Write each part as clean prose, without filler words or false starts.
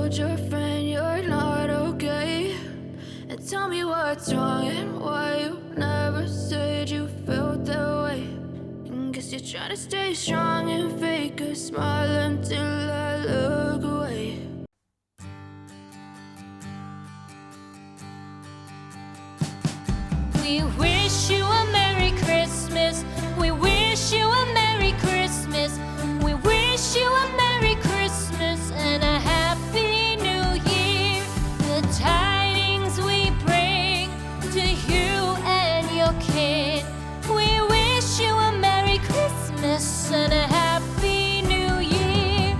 told your friend you're not okay? And tell me what's wrong and why you never said you felt that way. And guess you're trying to stay strong and fake a smile until I look away. We wish you a Merry Christmas. We wish you a Merry Christmas. We wish you a Merry Christmas and a Happy New Year. The tidings we bring to you and your kid. We wish you a Merry Christmas and a Happy New Year.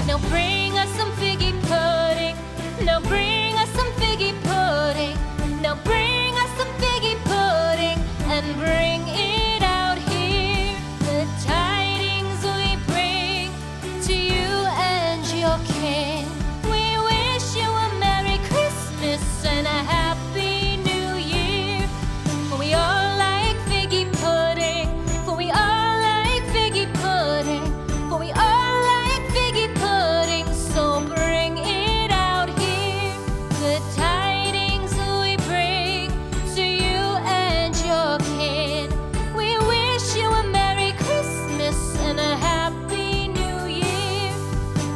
Now bring us some figgy pudding. Now bring us some figgy pudding. Now bring us some figgy pudding and bring it out here. The tidings we bring to you and your kin. We wish you a Merry Christmas and a Happy New Year. For we all like figgy pudding. For we all like figgy pudding. For we all like figgy pudding. So bring it out here. The tidings we bring to you and your kid. We wish you a Merry Christmas and a Happy New Year.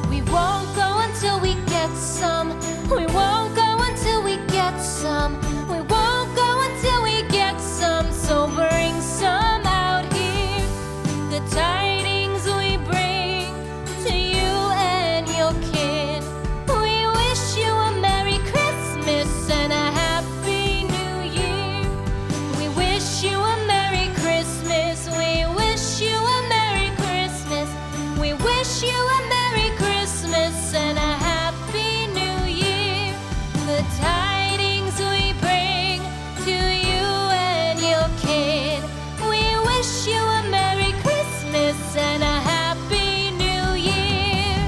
We won't go until we get some. We won't go until we get some. We won't go until we get some. So bring some out here. The tidings we bring to you and your kid. We wish you a Merry Christmas and a Happy New Year. We wish you a Merry Christmas. We wish you a Merry Christmas. We wish you a Merry Christmas and a Happy New Year. The tidings we bring to you and your kid. We wish you a Merry Christmas and a Happy New Year.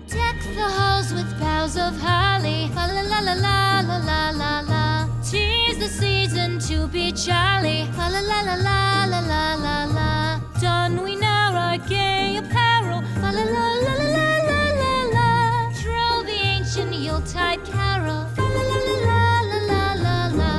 Deck the halls with boughs of holly. La la la la la la la la la. 'Tis the season to be jolly. La la la la la la la la la. Don we now our gay apparel. La la la la la la la la la. Troll the ancient Yuletide carol. La la la la la la la la la.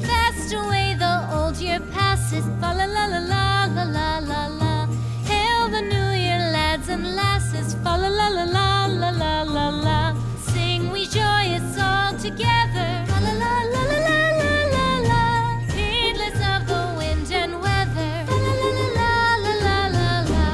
Fast away the old year passes. Fa la la la la la la la la. Hail the new year, lads and lasses. Fa la la la la la la la la. Sing we joyous all together. La la la la la la la la la. Heedless of the wind and weather. Fa la la la la la la la la.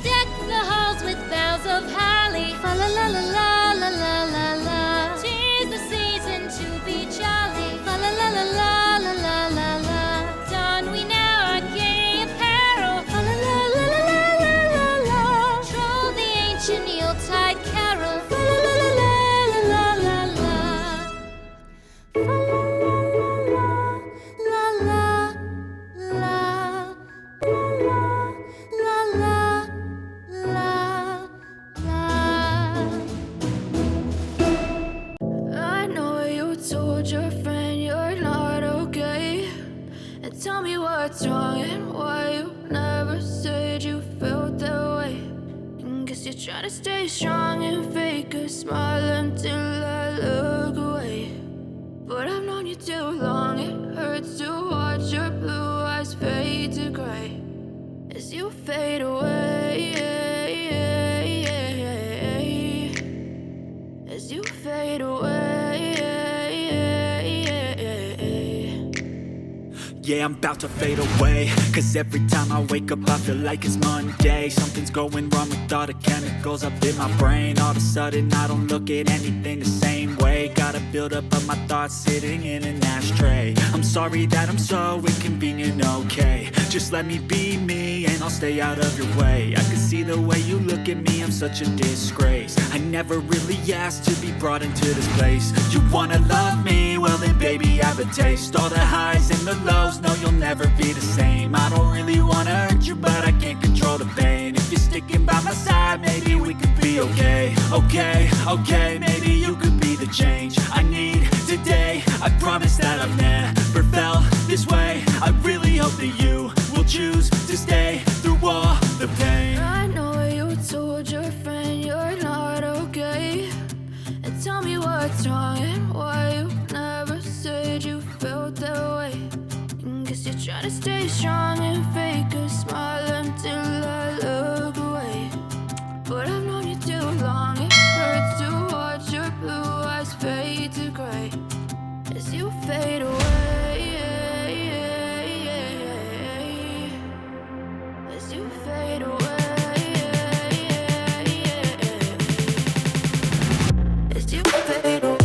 Deck the halls with boughs of holly. Fa la la la la la la la la. 'Tis the season to be jolly. Fa la la la la la la la la. Don we now our gay apparel. Fa la la la la la la la la. Troll the ancient Yuletide carol. Fa la la la la la la la la. Fa la la la la la la la la la. I know you told your friend you're not okay. And tell me what's wrong and why you never said you felt that way. And guess you're trying to stay strong and fake a smile until I look away. But I've known you too long, it hurts to watch your blue eyes fade to gray as you fade away. As you fade away. Yeah, I'm about to fade away, cause every time I wake up I feel like it's Monday. Something's going wrong with all the chemicals up in my brain. All of a sudden I don't look at anything the same way. Gotta build up of my thoughts sitting in an ashtray. I'm sorry that I'm so inconvenient, okay. Just let me be me and I'll stay out of your way. I can see the way you look at me, I'm such a disgrace. I never really asked to be brought into this place. You wanna love me? Well then baby have a taste. All the highs and the lows, no you'll never be the same. I don't really wanna hurt you but I can't control the pain. If you're sticking by my side maybe we could be okay. Okay, maybe you could be the change I need today. I promise that I've never felt this way. I really hope that you will choose to stay through all the pain. I know you told your friend you're not okay, and tell me what's wrong and why you never said you felt that way. Guess you're trying to stay strong and fake a smile until I look away. But I've known you too long, it hurts to watch your blue eyes fade to gray as you fade away. As you fade away. As you fade away.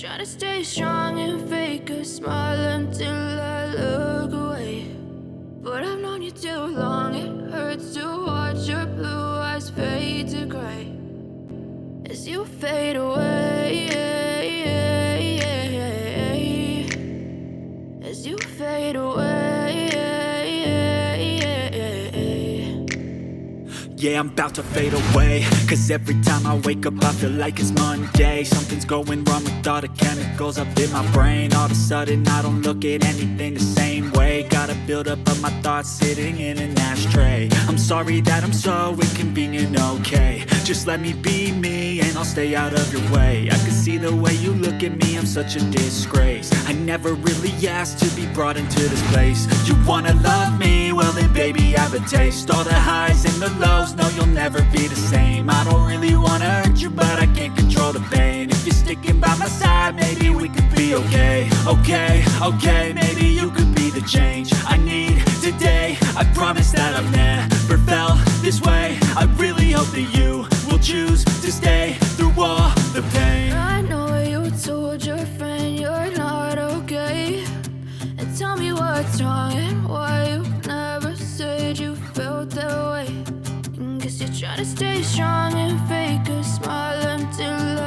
Try to stay strong and fake a smile until I look away. But I've known you too long, it hurts to watch your blue eyes fade to gray as you fade away. As you fade away. Yeah, I'm about to fade away, cause every time I wake up I feel like it's Monday. Something's going wrong with all the chemicals up in my brain. All of a sudden I don't look at anything the same way. Gotta build up of my thoughts sitting in an ashtray. I'm sorry that I'm so inconvenient, okay. Just let me be me and I'll stay out of your way. I can see the way you look at me, I'm such a disgrace. I never really asked to be brought into this place. You wanna love me? Well then baby have a taste. All the highs and the lows, no you'll never be the same. I don't really wanna hurt you but I can't control the pain. If you're sticking by my side maybe we could be okay. Okay, maybe you could be the change I need today. I promise that I've never felt this way. I really hope that you will choose to stay through all the pain. I know you told your friend you're not okay, and tell me what's wrong and why you never said you felt that way. Guess you're trying to stay strong and fake a smile until